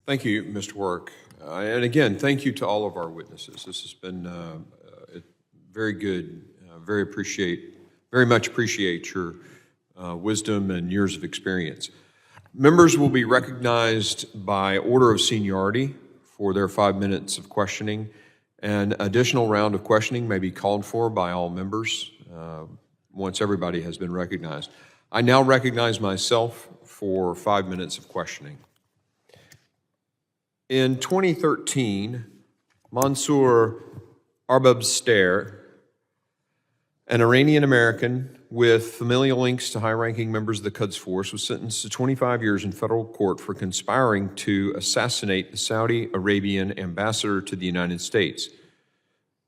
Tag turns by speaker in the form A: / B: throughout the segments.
A: Thank you, Mr. Work. And again, thank you to all of our witnesses. This has been very good. Very much appreciate your wisdom and years of experience. Members will be recognized by order of seniority for their 5 minutes of questioning. An additional round of questioning may be called for by all members once everybody has been recognized. I now recognize myself for 5 minutes of questioning. In 2013, Mansour Arbabster, an Iranian American with familial links to high-ranking members of the Quds Force, was sentenced to 25 years in federal court for conspiring to assassinate the Saudi Arabian ambassador to the United States.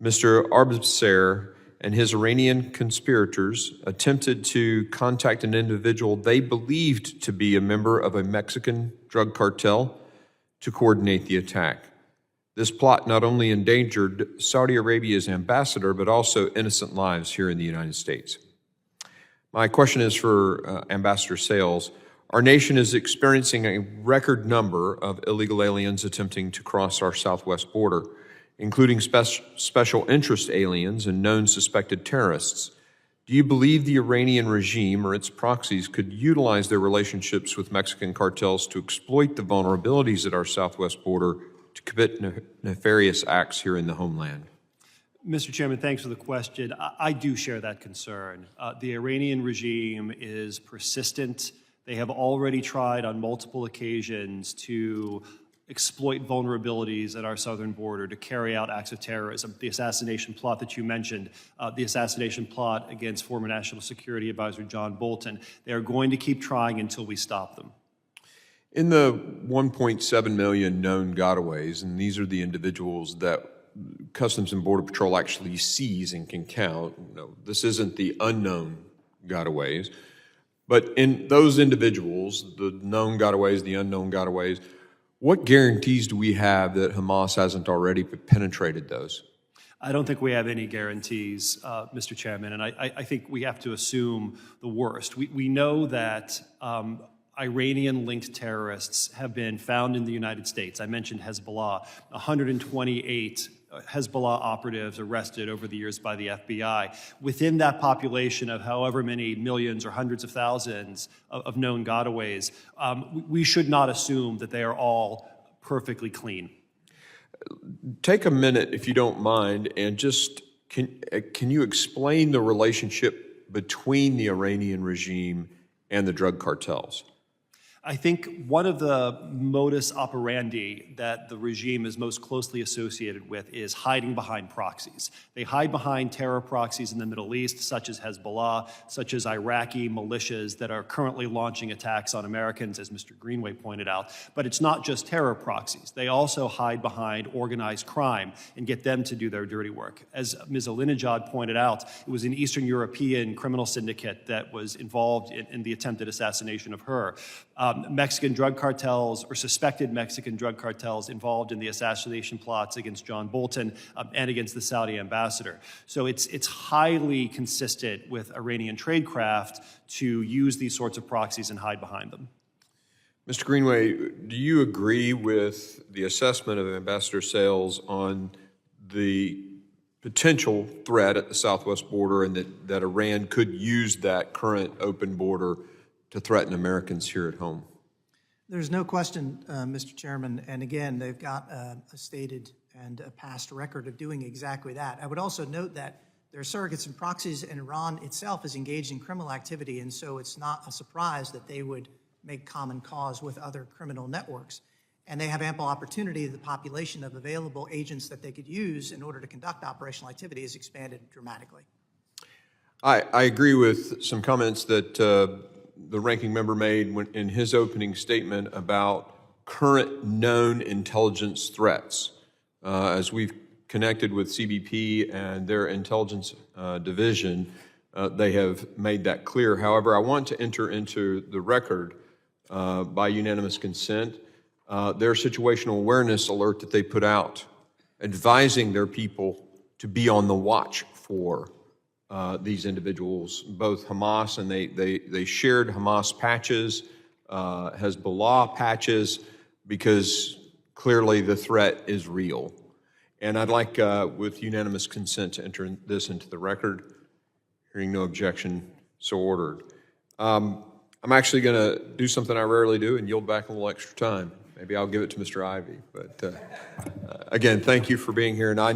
A: Mr. Arbabster and his Iranian conspirators attempted to contact an individual they believed to be a member of a Mexican drug cartel to coordinate the attack. This plot not only endangered Saudi Arabia's ambassador, but also innocent lives here in the United States. My question is for Ambassador Sales. Our nation is experiencing a record number of illegal aliens attempting to cross our southwest border, including special interest aliens and known suspected terrorists. Do you believe the Iranian regime or its proxies could utilize their relationships with Mexican cartels to exploit the vulnerabilities at our southwest border to commit nefarious acts here in the homeland?
B: Mr. Chairman, thanks for the question. I do share that concern. The Iranian regime is persistent. They have already tried on multiple occasions to exploit vulnerabilities at our southern border to carry out acts of terrorism. The assassination plot that you mentioned, the assassination plot against former National Security Advisor John Bolton, they are going to keep trying until we stop them.
A: In the 1.7 million known gotaways, and these are the individuals that Customs and Border Patrol actually sees and can count, this isn't the unknown gotaways, but in those individuals, the known gotaways, the unknown gotaways, what guarantees do we have that Hamas hasn't already penetrated those?
B: I don't think we have any guarantees, Mr. Chairman, and I think we have to assume the worst. We know that Iranian-linked terrorists have been found in the United States. I mentioned Hezbollah, 128 Hezbollah operatives arrested over the years by the FBI. Within that population of however many millions or hundreds of thousands of known gotaways, we should not assume that they are all perfectly clean.
A: Take a minute, if you don't mind, and just can you explain the relationship between the Iranian regime and the drug cartels?
B: I think one of the modus operandi that the regime is most closely associated with is hiding behind proxies. They hide behind terror proxies in the Middle East, such as Hezbollah, such as Iraqi militias that are currently launching attacks on Americans, as Mr. Greenway pointed out. But it's not just terror proxies. They also hide behind organized crime and get them to do their dirty work. As Ms. Alinejad pointed out, it was an Eastern European criminal syndicate that was involved in the attempted assassination of her. Mexican drug cartels or suspected Mexican drug cartels involved in the assassination plots against John Bolton and against the Saudi ambassador. So it's highly consistent with Iranian tradecraft to use these sorts of proxies and hide behind them.
A: Mr. Greenway, do you agree with the assessment of Ambassador Sales on the potential threat at the southwest border and that Iran could use that current open border to threaten Americans here at home?
C: There's no question, Mr. Chairman, and again, they've got a stated and a past record of doing exactly that. I would also note that there are surrogates and proxies, and Iran itself is engaged in criminal activity, and so it's not a surprise that they would make common cause with other criminal networks. And they have ample opportunity. The population of available agents that they could use in order to conduct operational activity has expanded dramatically.
A: I agree with some comments that the ranking member made in his opening statement about current known intelligence threats. As we've connected with CBP and their intelligence division, they have made that clear. However, I want to enter into the record by unanimous consent their situational awareness alert that they put out, advising their people to be on the watch for these individuals, both Hamas, and they shared Hamas patches, Hezbollah patches, because clearly the threat is real. And I'd like, with unanimous consent, to enter this into the record. Hearing no objection, so ordered. I'm actually going to do something I rarely do and yield back a little extra time. Maybe I'll give it to Mr. Ivey. But again, thank you for being here. And I